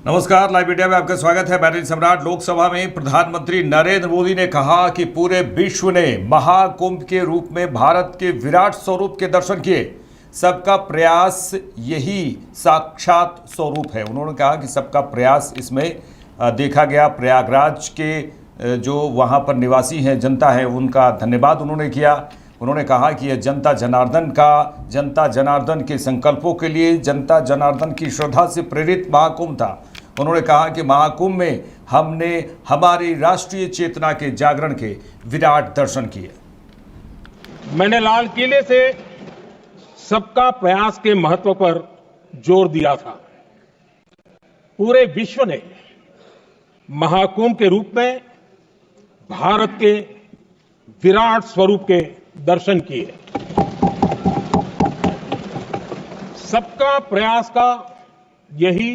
नमस्कार, live media में आपका स्वागत है। मैं सम्राट। लोकसभा में प्रधानमंत्री नरेंद्र मोदी ने कहा कि पूरे विश्व ने महाकुंभ के रूप में भारत के विराट स्वरूप के दर्शन किए। सबका प्रयास यही साक्षात स्वरूप है। उन्होंने कहा कि सबका प्रयास इसमें देखा गया। प्रयागराज के जो वहाँ पर निवासी हैं, जनता है, उनका धन्यवाद उन्होंने किया। उन्होंने कहा कि यह जनता जनार्दन के संकल्पों के लिए, जनता जनार्दन की श्रद्धा से प्रेरित महाकुंभ था। उन्होंने कहा कि महाकुंभ में हमने हमारी राष्ट्रीय चेतना के जागरण के विराट दर्शन किए। मैंने लाल किले से सबका प्रयास के महत्व पर जोर दिया था। पूरे विश्व ने महाकुंभ के रूप में भारत के विराट स्वरूप के दर्शन किए। सबका प्रयास का यही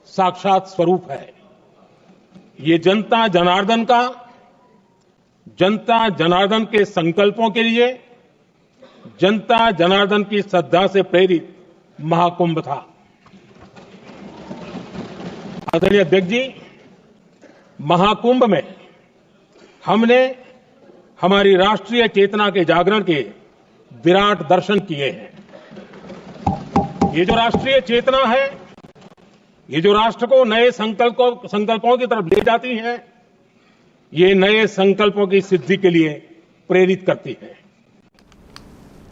साक्षात स्वरूप है। ये जनता जनार्दन के संकल्पों के लिए, जनता जनार्दन की श्रद्धा से प्रेरित महाकुंभ था। आदरणीय अध्यक्ष जी, महाकुंभ में हमने हमारी राष्ट्रीय चेतना के जागरण के विराट दर्शन किए हैं। ये जो राष्ट्रीय चेतना है, ये जो राष्ट्र को नए संकल्पों की तरफ ले जाती है, ये नए संकल्पों की सिद्धि के लिए प्रेरित करती है।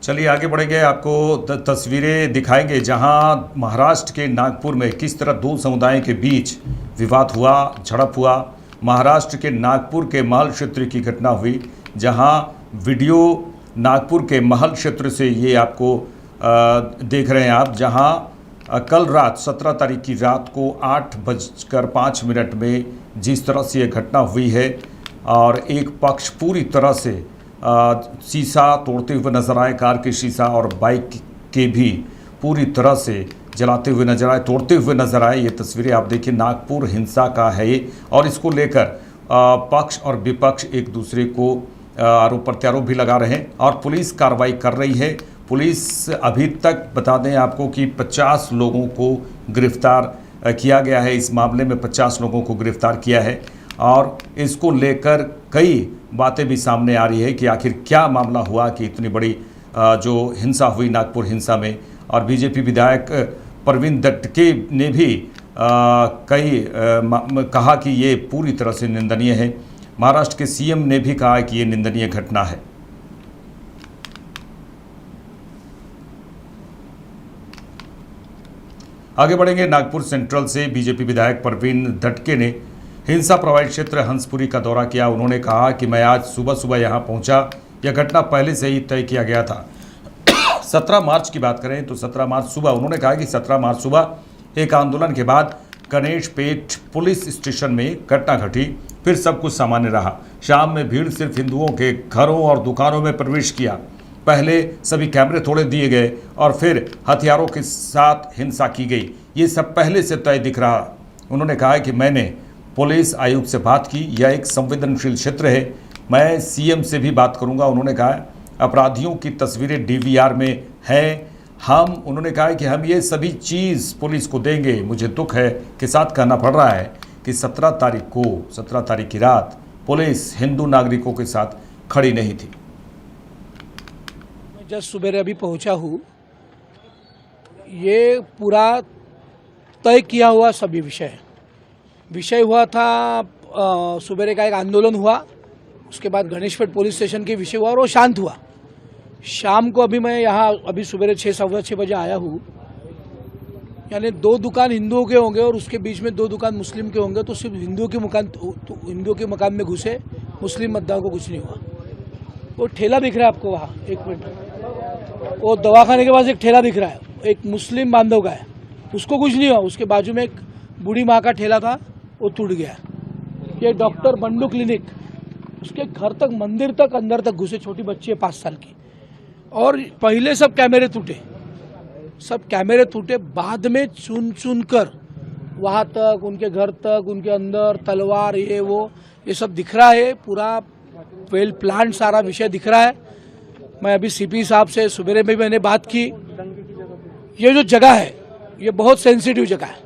चलिए आगे बढ़ेंगे, आपको तस्वीरें दिखाएंगे जहां महाराष्ट्र के नागपुर में किस तरह दो समुदायों के बीच विवाद हुआ, झड़प हुआ। महाराष्ट्र के नागपुर के महल क्षेत्र की घटना हुई, जहां वीडियो नागपुर के महल क्षेत्र से ये आपको देख रहे हैं आप, जहां कल रात 17 तारीख की रात को 8:05 में जिस तरह से ये घटना हुई है और एक पक्ष पूरी तरह से शीशा तोड़ते हुए नजर आए, कार के शीशा और बाइक के भी पूरी तरह से जलाते हुए नजर आए, तोड़ते हुए नजर आए। ये तस्वीरें आप देखिए, नागपुर हिंसा का है ये, और इसको लेकर पक्ष और विपक्ष एक दूसरे को आरोप प्रत्यारोप भी लगा रहे हैं और पुलिस कार्रवाई कर रही है। पुलिस अभी तक बता दें आपको कि 50 लोगों को गिरफ्तार किया गया है। इस मामले में 50 लोगों को गिरफ्तार किया है और इसको लेकर कई बातें भी सामने आ रही है कि आखिर क्या मामला हुआ कि इतनी बड़ी जो हिंसा हुई नागपुर हिंसा में। और बीजेपी विधायक प्रवीण दटके ने भी कहा कि ये पूरी तरह से निंदनीय है। महाराष्ट्र के सीएम ने भी कहा कि ये निंदनीय घटना है। आगे बढ़ेंगे, नागपुर सेंट्रल से बीजेपी विधायक प्रवीण दटके ने हिंसा प्रभावित क्षेत्र हंसपुरी का दौरा किया। उन्होंने कहा कि मैं आज सुबह यहां पहुंचा, यह घटना पहले से ही तय किया गया था। 17 मार्च की बात करें तो 17 मार्च सुबह, उन्होंने कहा कि 17 मार्च सुबह एक आंदोलन के बाद गणेश पेट पुलिस स्टेशन में घटना घटी, फिर सब कुछ सामान्य रहा। शाम में भीड़ सिर्फ हिंदुओं के घरों और दुकानों में प्रवेश किया। पहले सभी कैमरे तोड़ दिए गए और फिर हथियारों के साथ हिंसा की गई। ये सब पहले से तय दिख रहा। उन्होंने कहा कि मैंने पुलिस आयुक्त से बात की, यह एक संवेदनशील क्षेत्र है, मैं सीएम से भी बात करूंगा। उन्होंने कहा अपराधियों की तस्वीरें डीवीआर में हैं, उन्होंने कहा कि हम ये सभी चीज़ पुलिस को देंगे। मुझे दुख है कि साथ कहना पड़ रहा है कि 17 तारीख की रात पुलिस हिंदू नागरिकों के साथ खड़ी नहीं थी। मैं जस्ट सुबह अभी पहुंचा हूँ। ये पूरा तय किया हुआ सभी विषय हुआ था। सुबह का एक आंदोलन हुआ, उसके बाद गणेशपेट पुलिस स्टेशन के विषय हुआ और वो शांत हुआ। शाम को अभी मैं यहाँ अभी सुबह 6-6:15 बजे आया हूँ। यानी 2 दुकान हिंदुओं के होंगे और उसके बीच में 2 दुकान मुस्लिम के होंगे, तो सिर्फ हिंदुओं के मकान में घुसे, मुस्लिम मतदाताओं को कुछ नहीं हुआ। वो ठेला दिख रहा है आपको वहाँ, एक मिनट, वो दवाखाने के पास एक ठेला दिख रहा है, एक मुस्लिम बांधव का है, उसको कुछ नहीं हुआ। उसके बाजू में एक बूढ़ी माँ का ठेला था, वो टूट गया। ये डॉक्टर बंडू क्लिनिक, उसके घर तक, मंदिर तक, अंदर तक घुसे, छोटी बच्ची है 5 साल की। और पहले सब कैमरे टूटे, बाद में चुन कर वहाँ तक, उनके घर तक, उनके अंदर तलवार, ये सब दिख रहा है। पूरा वेल प्लान सारा विषय दिख रहा है। मैं अभी सीपी साहब से सुबह में भी मैंने बात की। ये जो जगह है ये बहुत सेंसिटिव जगह है।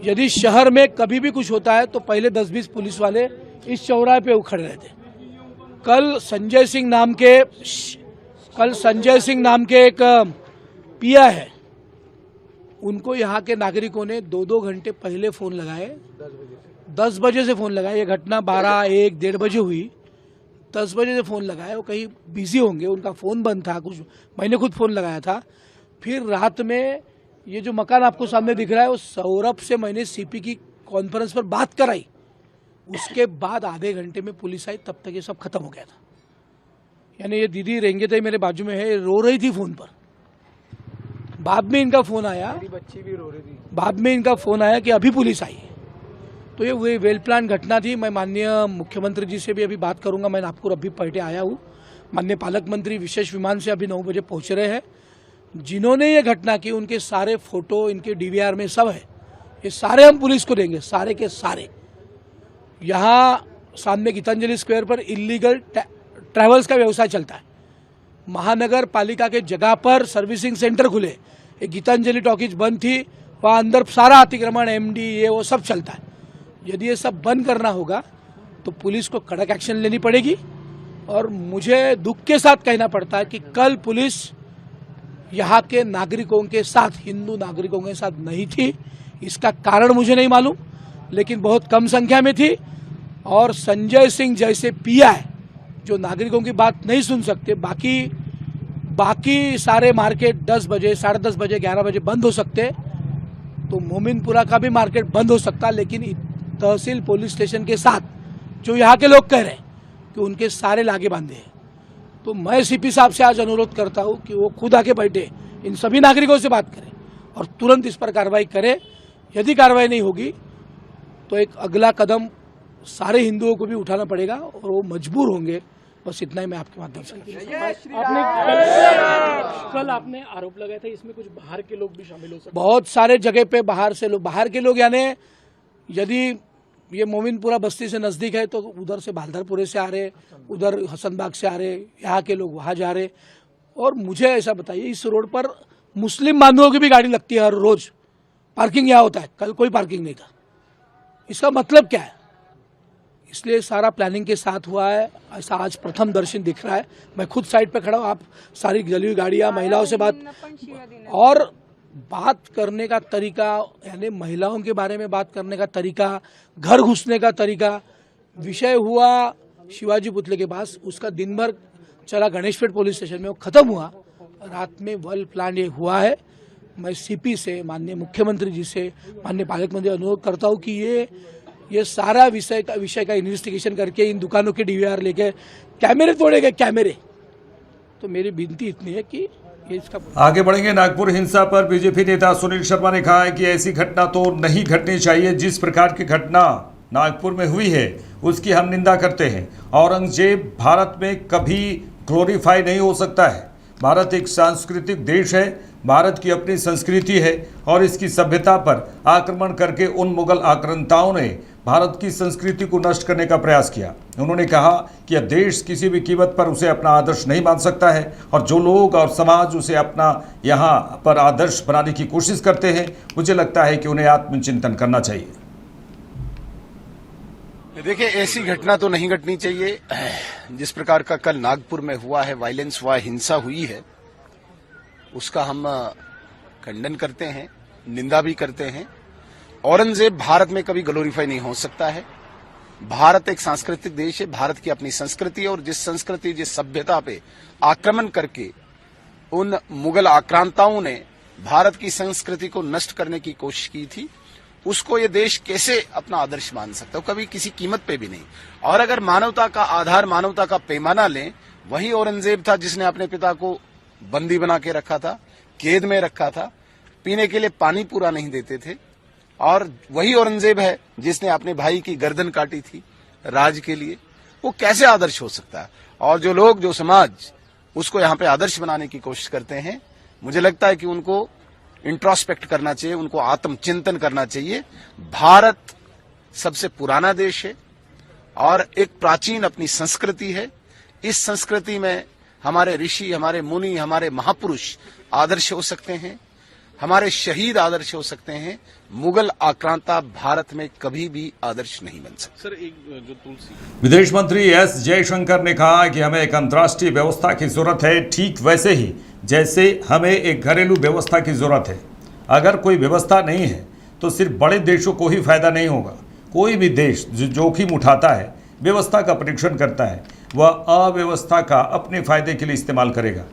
यदि शहर में कभी भी कुछ होता है तो पहले 10-20 पुलिस वाले इस चौराहे पे खड़े रहते। कल संजय सिंह नाम के एक पिया है, उनको यहाँ के नागरिकों ने 2-2 घंटे पहले फोन लगाए, 10 बजे से फोन लगाए। ये घटना 12, 1, 1:30 बजे हुई। 10 बजे से फोन लगाए, वो कहीं बिजी होंगे, उनका फोन बंद था। कुछ मैंने खुद फोन लगाया था। फिर रात में ये जो मकान आपको सामने दिख रहा है, वो सौरभ से मैंने सीपी की कॉन्फ्रेंस पर बात कराई। उसके बाद आधे घंटे में पुलिस आई, तब तक ये सब खत्म हो गया था। यानी ये दीदी रेंगेते मेरे बाजू में है, रो रही थी फोन पर। बाद में इनका फोन आया, बच्ची भी रो रही थी। बाद में इनका फोन आया कि अभी पुलिस आई। तो ये वेल प्लान घटना थी। मैं माननीय मुख्यमंत्री जी से भी अभी बात करूंगा। मैं नागपुर अभी पलटे आया हूँ। माननीय पालक मंत्री विशेष विमान से अभी 9 बजे पहुंच रहे हैं। जिन्होंने ये घटना की उनके सारे फोटो इनके डीवीआर में सब है। ये सारे हम पुलिस को देंगे, सारे के सारे। यहाँ सामने गीतांजलि स्क्वायर पर इलीगल ट्रैवल्स का व्यवसाय चलता है। महानगर पालिका के जगह पर सर्विसिंग सेंटर खुले, एक गीतांजलि टॉकीज बंद थी, वहाँ अंदर सारा अतिक्रमण एमडी ये वो सब चलता है। यदि ये सब बंद करना होगा तो पुलिस को कड़क एक्शन लेनी पड़ेगी। और मुझे दुख के साथ कहना पड़ता है कि कल पुलिस यहाँ के नागरिकों के साथ, हिंदू नागरिकों के साथ नहीं थी। इसका कारण मुझे नहीं मालूम, लेकिन बहुत कम संख्या में थी। और संजय सिंह जैसे पिया है जो नागरिकों की बात नहीं सुन सकते। बाकी सारे मार्केट 10 बजे, 10:30 बजे, 11 बजे बंद हो सकते, तो मोमिनपुरा का भी मार्केट बंद हो सकता। लेकिन तहसील पुलिस स्टेशन के साथ जो यहाँ के लोग कह रहे हैं कि उनके सारे लागे बांधे हैं, तो मैं सीपी साहब से आज अनुरोध करता हूँ कि वो खुद आके बैठे, इन सभी नागरिकों से बात करें और तुरंत इस पर कार्रवाई करें। यदि कार्रवाई नहीं होगी तो एक अगला कदम सारे हिंदुओं को भी उठाना पड़ेगा और वो मजबूर होंगे। बस इतना ही मैं आपके माध्यम से। कल आपने आरोप लगाया था इसमें कुछ बाहर के लोग भी शामिल हो सकते। बहुत सारे जगह पे बाहर के लोग, यानी यदि ये मोमिनपुरा बस्ती से नजदीक है तो उधर से भालधरपुरे से आ रहे, उधर हसनबाग से आ रहे, यहाँ के लोग वहाँ जा रहे। और मुझे ऐसा बताइए, इस रोड पर मुस्लिम बांधवों की भी गाड़ी लगती है हर रोज, पार्किंग यहाँ होता है, कल कोई पार्किंग नहीं था। इसका मतलब क्या है? इसलिए सारा प्लानिंग के साथ हुआ है, ऐसा आज प्रथम दर्शन दिख रहा है। मैं खुद साइड पे खड़ा हूँ, आप सारी जली हुई गाड़ियाँ, महिलाओं से बात बात करने का तरीका, यानी महिलाओं के बारे में बात करने का तरीका, घर घुसने का तरीका। विषय हुआ शिवाजी पुतले के पास, उसका दिन भर चला गणेशपेट पुलिस स्टेशन में, वो खत्म हुआ। रात में वेल प्लान ये हुआ है। मैं सीपी से, माननीय मुख्यमंत्री जी से, माननीय पालक मंत्री अनुरोध करता हूँ कि ये सारा विषय का इन्वेस्टिगेशन करके इन दुकानों के डीवीआर लेके कैमरे तोड़े गए, कैमरे। तो मेरी विनती इतनी है कि इसका आगे बढ़ेंगे। नागपुर हिंसा पर बीजेपी नेता सुनील शर्मा ने कहा है कि ऐसी घटना तो नहीं घटनी चाहिए। जिस प्रकार की घटना नागपुर में हुई है उसकी हम निंदा करते हैं। औरंगजेब भारत में कभी ग्लोरीफाई नहीं हो सकता है। भारत एक सांस्कृतिक देश है, भारत की अपनी संस्कृति है और इसकी सभ्यता पर आक्रमण करके उन मुगल आक्रांताओं ने भारत की संस्कृति को नष्ट करने का प्रयास किया। उन्होंने कहा कि यह देश किसी भी कीमत पर उसे अपना आदर्श नहीं मान सकता है और जो लोग और समाज उसे अपना यहाँ पर आदर्श बनाने की कोशिश करते हैं, मुझे लगता है कि उन्हें आत्मचिंतन करना चाहिए। देखिए, ऐसी घटना तो नहीं घटनी चाहिए। जिस प्रकार का कल नागपुर में हुआ है, वायलेंस हुआ, हिंसा हुई है, उसका हम खंडन करते हैं, निंदा भी करते हैं। औरंगजेब भारत में कभी ग्लोरीफाई नहीं हो सकता है। भारत एक सांस्कृतिक देश है, भारत की अपनी संस्कृति है और जिस संस्कृति, जिस सभ्यता पे आक्रमण करके उन मुगल आक्रांताओं ने भारत की संस्कृति को नष्ट करने की कोशिश की थी, उसको ये देश कैसे अपना आदर्श मान सकता है? कभी किसी कीमत पे भी नहीं। और अगर मानवता का आधार, मानवता का पैमाना लें, वही औरंगजेब था जिसने अपने पिता को बंदी बना के रखा था, कैद में रखा था, पीने के लिए पानी पूरा नहीं देते थे। और वही औरंगजेब है जिसने अपने भाई की गर्दन काटी थी राज के लिए। वो कैसे आदर्श हो सकता है? और जो लोग, जो समाज उसको यहाँ पे आदर्श बनाने की कोशिश करते हैं, मुझे लगता है कि उनको इंट्रोस्पेक्ट करना चाहिए, उनको आत्मचिंतन करना चाहिए। भारत सबसे पुराना देश है और एक प्राचीन अपनी संस्कृति है। इस संस्कृति में हमारे ऋषि, हमारे मुनि, हमारे महापुरुष आदर्श हो सकते हैं। हमारे शहीद आदर्श हो सकते हैं, मुगल आक्रांता भारत में कभी भी आदर्श नहीं बन सकता। सर एक जो तुलसी विदेश मंत्री एस जयशंकर ने कहा कि हमें एक अंतर्राष्ट्रीय व्यवस्था की जरूरत है, ठीक वैसे ही जैसे हमें एक घरेलू व्यवस्था की जरूरत है। अगर कोई व्यवस्था नहीं है तो सिर्फ बड़े देशों को ही फायदा नहीं होगा। कोई भी देश जो जोखिम उठाता है, व्यवस्था का परीक्षण करता है, वह अव्यवस्था का अपने फायदे के लिए इस्तेमाल करेगा।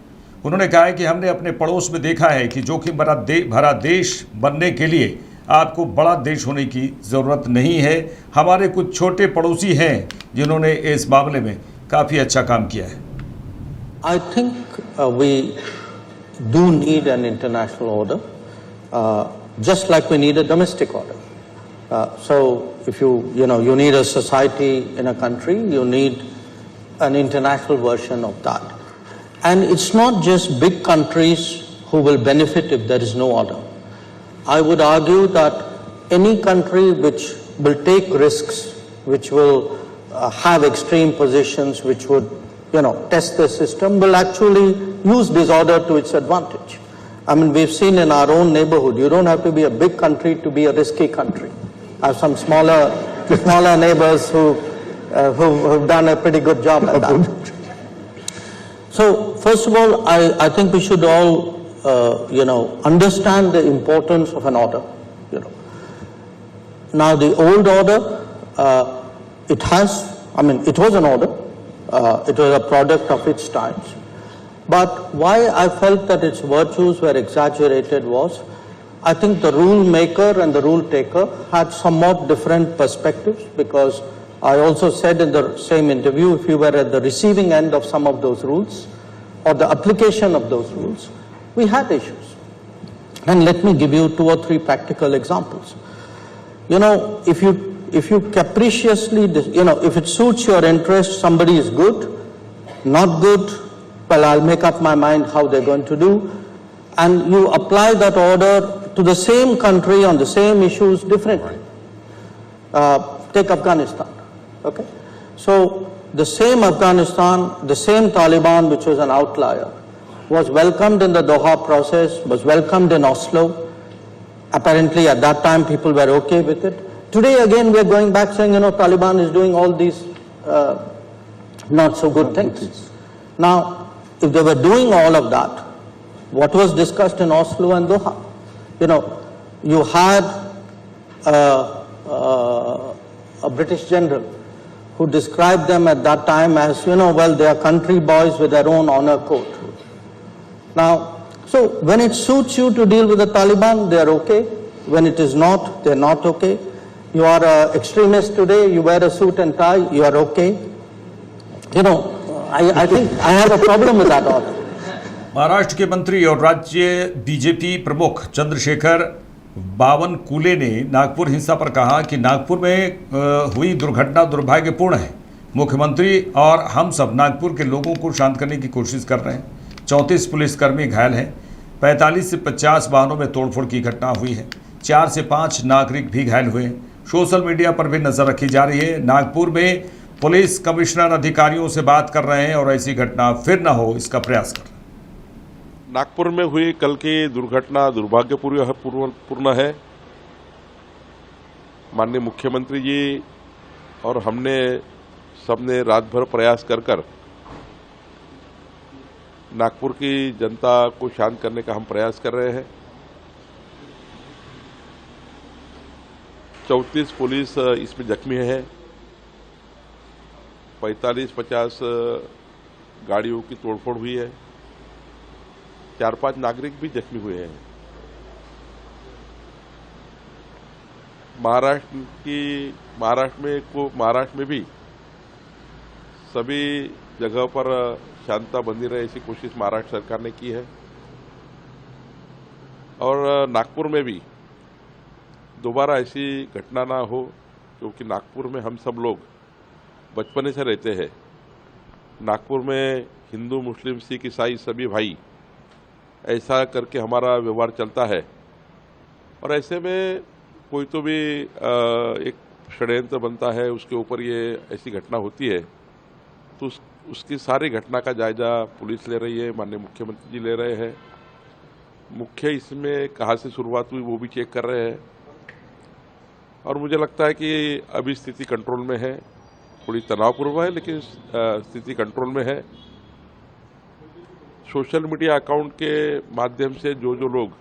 उन्होंने कहा है कि हमने अपने पड़ोस में देखा है कि जोखिम भरा देश बनने के लिए आपको बड़ा देश होने की ज़रूरत नहीं है। हमारे कुछ छोटे पड़ोसी हैं जिन्होंने इस मामले में काफ़ी अच्छा काम किया है। I think we do need an international order, just like we need a domestic order. So if you need a society in a country, you need an international version of that. And it's not just big countries who will benefit if there is no order. I would argue that any country which will take risks, which will have extreme positions, which would test the system, will actually use disorder to its advantage. I mean, we've seen in our own neighborhood, you don't have to be a big country to be a risky country. I have some smaller neighbors who've done a pretty good job at that. So, first of all, I think we should all, understand the importance of an order. Now, the old order, it was an order. It was a product of its times. But why I felt that its virtues were exaggerated was, I think the rule maker and the rule taker had somewhat different perspectives, because I also said in the same interview, if you were at the receiving end of some of those rules or the application of those rules, we had issues. And let me give you 2 or 3 practical examples. If you capriciously, if it suits your interest, somebody is good, not good, well, I'll make up my mind how they're going to do, and you apply that order to the same country on the same issues differently. Take Afghanistan, okay? So, the same Afghanistan, the same Taliban, which was an outlier, was welcomed in the Doha process, was welcomed in Oslo. Apparently, at that time, people were okay with it. Today, again, we are going back saying, Taliban is doing all these not so good things. Now, if they were doing all of that, what was discussed in Oslo and Doha? You had a British general who described them at that time as, they are country boys with their own honor code. Now, so when it suits you to deal with the Taliban, they are okay. When it is not, they are not okay. You are an extremist today, you wear a suit and tie, you are okay. I think I have a problem with that order. Maharashtra के मंत्री और राज्य BJP प्रमुख चंद्रशेखर बावनकुले ने नागपुर हिंसा पर कहा कि नागपुर में हुई दुर्घटना दुर्भाग्यपूर्ण है। मुख्यमंत्री और हम सब नागपुर के लोगों को शांत करने की कोशिश कर रहे हैं। 34 पुलिसकर्मी घायल हैं, 45 से 50 वाहनों में तोड़फोड़ की घटना हुई है, 4 से 5 नागरिक भी घायल हुए हैं। सोशल मीडिया पर भी नज़र रखी जा रही है। नागपुर में पुलिस कमिश्नर अधिकारियों से बात कर रहे हैं और ऐसी घटना फिर न हो इसका प्रयास कर रहे हैं। नागपुर में हुई कल की दुर्घटना दुर्भाग्यपूर्ण है। माननीय मुख्यमंत्री जी और हमने सबने रात भर प्रयास कर नागपुर की जनता को शांत करने का हम प्रयास कर रहे हैं। 34 पुलिस इसमें जख्मी है, 45-50 गाड़ियों की तोड़फोड़ हुई है, 4-5 नागरिक भी जख्मी हुए हैं। महाराष्ट्र में भी सभी जगह पर शांतता बनी रहे ऐसी कोशिश महाराष्ट्र सरकार ने की है और नागपुर में भी दोबारा ऐसी घटना ना हो, क्योंकि नागपुर में हम सब लोग बचपन से रहते हैं। नागपुर में हिंदू, मुस्लिम, सिख, ईसाई सभी भाई ऐसा करके हमारा व्यवहार चलता है और ऐसे में कोई तो भी एक षड्यंत्र बनता है, उसके ऊपर ये ऐसी घटना होती है, तो उसकी सारी घटना का जायजा पुलिस ले रही है, माननीय मुख्यमंत्री जी ले रहे हैं मुख्य इसमें कहाँ से शुरुआत हुई वो भी चेक कर रहे हैं और मुझे लगता है कि अभी स्थिति कंट्रोल में है। थोड़ी तनावपूर्ण है लेकिन स्थिति कंट्रोल में है। सोशल मीडिया अकाउंट के माध्यम से जो लोग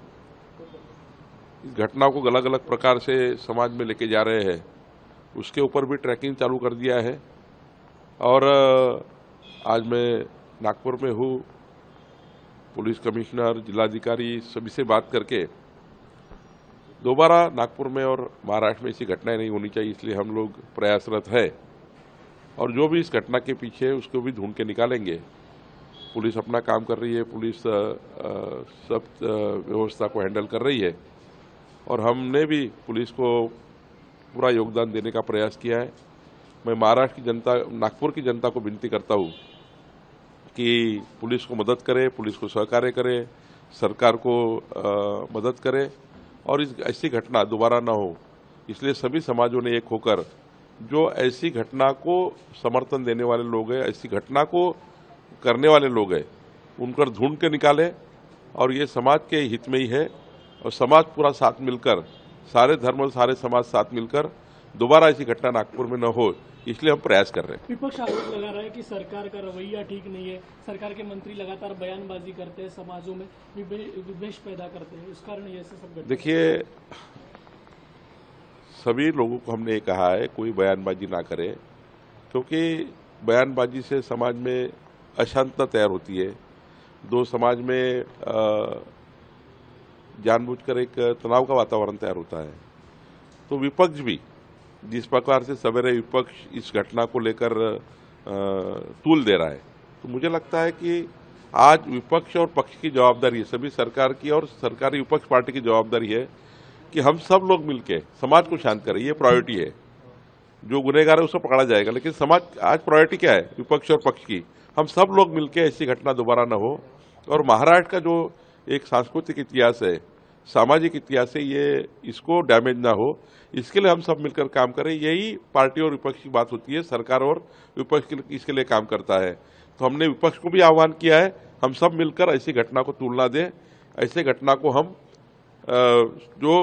इस घटना को अलग अलग प्रकार से समाज में लेके जा रहे हैं उसके ऊपर भी ट्रैकिंग चालू कर दिया है। और आज मैं नागपुर में हूँ, पुलिस कमिश्नर, जिलाधिकारी सभी से बात करके दोबारा नागपुर में और महाराष्ट्र में ऐसी घटनाएं नहीं होनी चाहिए, इसलिए हम लोग प्रयासरत है और जो भी इस घटना के पीछे है उसको भी ढूंढ के निकालेंगे। पुलिस अपना काम कर रही है, पुलिस सब व्यवस्था को हैंडल कर रही है और हमने भी पुलिस को पूरा योगदान देने का प्रयास किया है। मैं महाराष्ट्र की जनता, नागपुर की जनता को विनती करता हूँ कि पुलिस को मदद करे, पुलिस को सहकार्य करे, सरकार को मदद करे और इस ऐसी घटना दोबारा ना हो। इसलिए सभी समाजों ने एक होकर जो ऐसी घटना को समर्थन देने वाले लोग हैं, ऐसी घटना को करने वाले लोग हैं, उनकर ढूंढ के निकाले और ये समाज के हित में ही है और समाज पूरा साथ मिलकर, सारे धर्म और सारे समाज साथ मिलकर दोबारा ऐसी घटना नागपुर में न हो, इसलिए हम प्रयास कर रहे हैं। विपक्ष आरोप लगा रहा है कि सरकार का रवैया ठीक नहीं है, सरकार के मंत्री लगातार बयानबाजी करते हैं, समाजों में विद्वेष पैदा करते हैं, इस कारण ये सब। देखिए, सभी लोगों को हमने ये कहा है कोई बयानबाजी ना करे, क्योंकि बयानबाजी से समाज में अशांतता तैयार होती है, दो समाज में जानबूझकर एक तनाव का वातावरण तैयार होता है। तो विपक्ष भी जिस प्रकार से सवेरे विपक्ष इस घटना को लेकर तूल दे रहा है, तो मुझे लगता है कि आज विपक्ष और पक्ष की जवाबदारी है, सभी सरकार की और सरकारी विपक्ष पार्टी की जवाबदारी है कि हम सब लोग मिलकर समाज को शांत करें। ये प्रायोरिटी है। जो गुनहगार है उसको पकड़ा जाएगा, लेकिन समाज आज प्रायोरिटी क्या है? विपक्ष और पक्ष की। हम सब लोग मिलकर ऐसी घटना दोबारा न हो और महाराष्ट्र का जो एक सांस्कृतिक इतिहास है, सामाजिक इतिहास है, ये इसको डैमेज ना हो, इसके लिए हम सब मिलकर काम करें। यही पार्टी और विपक्ष की बात होती है। सरकार और विपक्ष इसके लिए काम करता है। तो हमने विपक्ष को भी आह्वान किया है, हम सब मिलकर ऐसी घटना को तुलना दें, ऐसे घटना को हम जो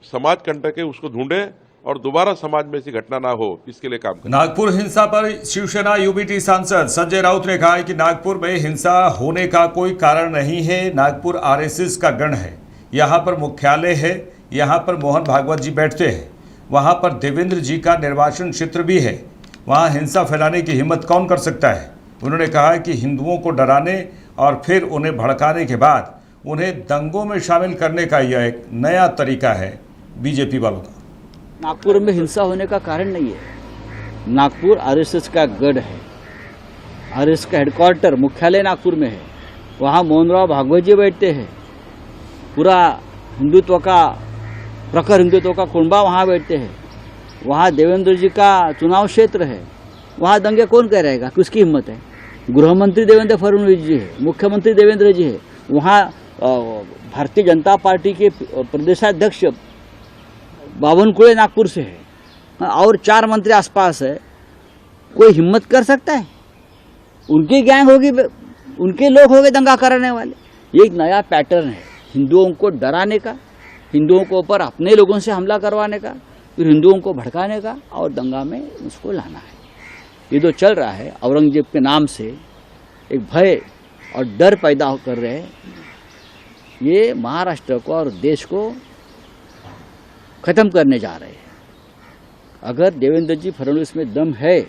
समाज कंटक है उसको ढूंढें और दोबारा समाज में ऐसी घटना ना हो, इसके लिए काम करें। नागपुर हिंसा पर शिवसेना यूबीटी सांसद संजय राउत ने कहा है कि नागपुर में हिंसा होने का कोई कारण नहीं है। नागपुर आरएसएस का गढ़ है, यहाँ पर मुख्यालय है, यहाँ पर मोहन भागवत जी बैठते हैं, वहाँ पर देवेंद्र जी का निर्वाचन क्षेत्र भी है, वहाँ हिंसा फैलाने की हिम्मत कौन कर सकता है। उन्होंने कहा कि हिंदुओं को डराने और फिर उन्हें भड़काने के बाद उन्हें दंगों में शामिल करने का यह एक नया तरीका है बीजेपी वालों का। नागपुर में हिंसा होने का कारण नहीं है। नागपुर आरएसएस का गढ़ है, आरएसएस का हेडक्वार्टर मुख्यालय नागपुर में है, वहाँ मोहनराव भागवत जी बैठते हैं, पूरा हिंदुत्व का प्रखर हिंदुत्व का कुंबा वहाँ बैठते हैं, वहाँ देवेंद्र जी का चुनाव क्षेत्र है, वहाँ दंगे कौन करेगा? किसकी हिम्मत है? गृह मंत्री देवेंद्र फडणवीस जी है, मुख्यमंत्री देवेंद्र जी है, वहाँ भारतीय जनता पार्टी के प्रदेशाध्यक्ष बावनकुळे नागपुर से है और 4 मंत्री आसपास है। कोई हिम्मत कर सकता है? उनकी गैंग होगी, उनके लोग होंगे दंगा कराने वाले। ये एक नया पैटर्न है हिंदुओं को डराने का, हिंदुओं को ऊपर अपने लोगों से हमला करवाने का, फिर हिंदुओं को भड़काने का और दंगा में उसको लाना है। ये जो चल रहा है औरंगजेब के नाम से एक भय और डर पैदा कर रहे हैं, ये महाराष्ट्र को और देश को खत्म करने जा रहे हैं। अगर देवेंद्र जी फडणवीस में दम है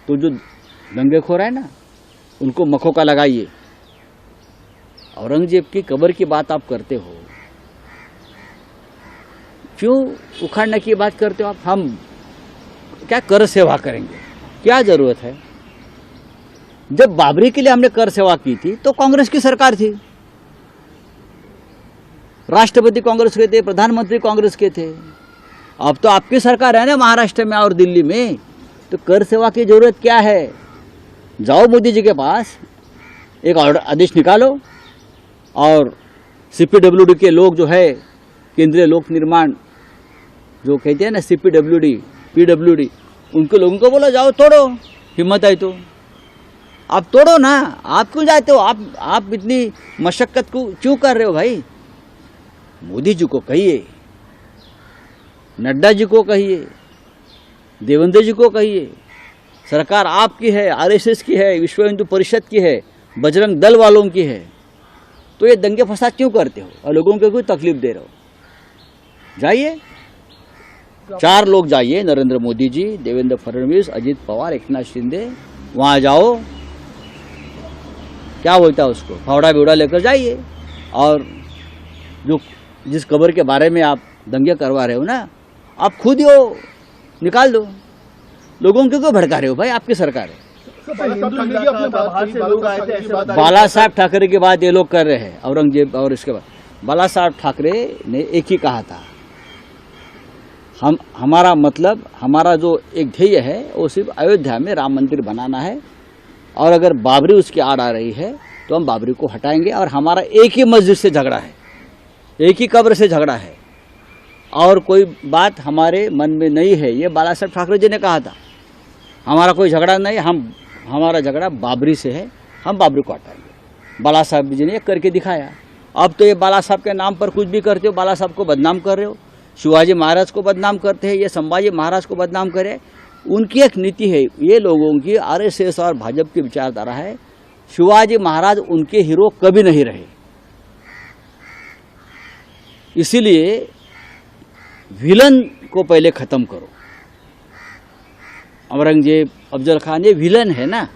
तो जो दंगेखोर है ना, उनको मखौका लगाइए। औरंगजेब की कब्र की बात आप करते हो, क्यों उखाड़ने की बात करते हो आप? हम क्या कर सेवा करेंगे? क्या जरूरत है? जब बाबरी के लिए हमने कर सेवा की थी तो कांग्रेस की सरकार थी, राष्ट्रपति कांग्रेस के थे, प्रधानमंत्री कांग्रेस के थे। अब तो आपकी सरकार है ना महाराष्ट्र में और दिल्ली में, तो कर सेवा की जरूरत क्या है? जाओ मोदी जी के पास, एक ऑर्डर आदेश निकालो और सीपीडब्ल्यूडी के लोग जो है, केंद्रीय लोक निर्माण जो कहते हैं ना, सीपीडब्ल्यूडी, पीडब्ल्यूडी, उनके लोगों को बोलो जाओ तोड़ो, हिम्मत है तो। आप तोड़ो ना, आप क्यों जाते हो? आप इतनी मशक्कत को क्यों कर रहे हो भाई? मोदी जी को कहिए, नड्डा जी को कहिए, देवेंद्र जी को कहिए, सरकार आपकी है, आरएसएस की है, विश्व हिंदू परिषद की है, बजरंग दल वालों की है, तो ये दंगे फसाद क्यों करते हो और लोगों को कोई तकलीफ दे रहे हो? जाइए, 4 लोग जाइए, नरेंद्र मोदी जी, देवेंद्र फडणवीस, अजित पवार, एकनाथ शिंदे, वहां जाओ, क्या बोलता है उसको, फावड़ा बिवड़ा लेकर जाइए, और जो जिस खबर के बारे में आप दंगे करवा रहे हो ना, आप खुद ही हो, निकाल दो। लोगों को क्यों भड़का रहे हो भाई? आपकी सरकार है। बाला साहब ठाकरे की बात ये लोग कर रहे हैं, औरंगजेब और इसके बाद बाला साहब ठाकरे ने एक ही कहा था, हमारा मतलब, हमारा जो एक ध्येय है वो सिर्फ अयोध्या में राम मंदिर बनाना है, और अगर बाबरी उसकी आड़ आ रही है तो हम बाबरी को हटाएंगे, और हमारा एक ही मस्जिद से झगड़ा है, एक ही कब्र से झगड़ा है, और कोई बात हमारे मन में नहीं है। ये बाला साहब ठाकरे जी ने कहा था, हमारा कोई झगड़ा नहीं, हमारा झगड़ा बाबरी से है, हम बाबरी को हटाएंगे। बाला साहब जी ने करके दिखाया। अब तो ये बाला साहब के नाम पर कुछ भी करते हो, बाला साहब को बदनाम कर रहे हो, शिवाजी महाराज को बदनाम करते हैं, ये संभाजी महाराज को बदनाम करे। उनकी एक नीति है, ये लोगों की आरएसएस और भाजपा की विचारधारा है, शिवाजी महाराज उनके हीरो कभी नहीं रहे। इसीलिए विलन को पहले खत्म करो। औरंगजेब, अफजल खान, ये विलन है ना,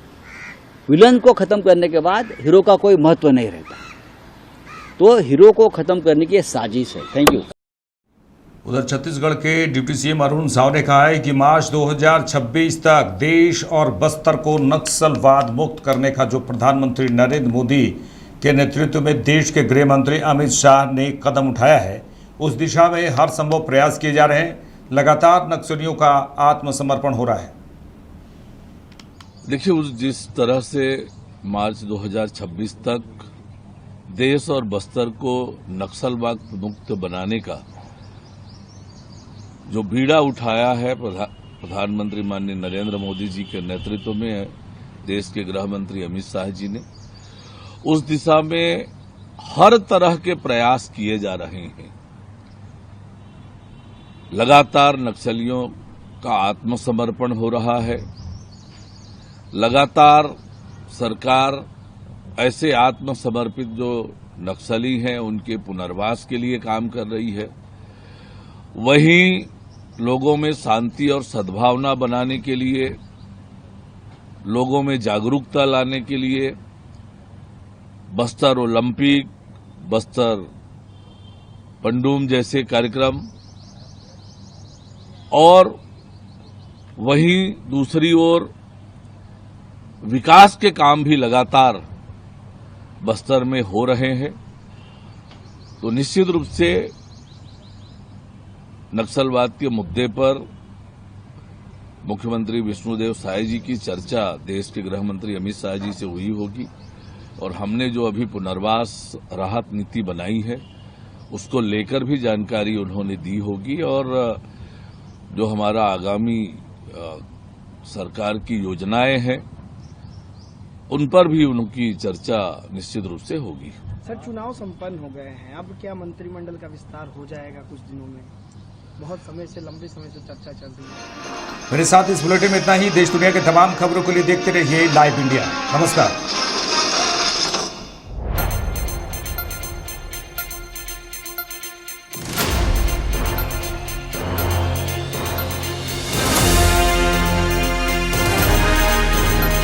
विलन को खत्म करने के बाद हीरो का कोई महत्व नहीं रहता। तो हीरो को खत्म करने की साजिश है। Thank you. उधर छत्तीसगढ़ के डिप्टी सीएम अरुण साव ने कहा है कि मार्च 2026 तक देश और बस्तर को नक्सलवाद मुक्त करने का जो प्रधानमंत्री नरेंद्र मोदी के नेतृत्व में देश के गृह मंत्री अमित शाह ने कदम उठाया है, उस दिशा में हर संभव प्रयास किए जा रहे हैं। लगातार नक्सलियों का आत्मसमर्पण हो रहा है। देखिए, जिस तरह से मार्च 2026 तक देश और बस्तर को नक्सलवाद मुक्त बनाने का जो बीड़ा उठाया है प्रधानमंत्री माननीय नरेंद्र मोदी जी के नेतृत्व में देश के गृह मंत्री अमित शाह जी ने, उस दिशा में हर तरह के प्रयास किए जा रहे हैं। लगातार नक्सलियों का आत्मसमर्पण हो रहा है। लगातार सरकार ऐसे आत्मसमर्पित जो नक्सली हैं उनके पुनर्वास के लिए काम कर रही है। वहीं लोगों में शांति और सद्भावना बनाने के लिए, लोगों में जागरूकता लाने के लिए बस्तर ओलंपिक, बस्तर पंडूम जैसे कार्यक्रम, और वहीं दूसरी ओर विकास के काम भी लगातार बस्तर में हो रहे हैं। तो निश्चित रूप से नक्सलवाद के मुद्दे पर मुख्यमंत्री विष्णुदेव साय जी की चर्चा देश के गृह मंत्री अमित शाह जी से हुई होगी, और हमने जो अभी पुनर्वास राहत नीति बनाई है उसको लेकर भी जानकारी उन्होंने दी होगी, और जो हमारा आगामी सरकार की योजनाएं हैं उन पर भी उनकी चर्चा निश्चित रूप से होगी। सर, चुनाव संपन्न हो गए हैं, अब क्या मंत्रिमंडल का विस्तार हो जाएगा कुछ दिनों में? बहुत समय से, लंबे समय से चर्चा चल रही है। मेरे साथ इस बुलेटिन में इतना ही। देश दुनिया के तमाम खबरों के लिए देखते रहिए लाइव इंडिया। नमस्कार।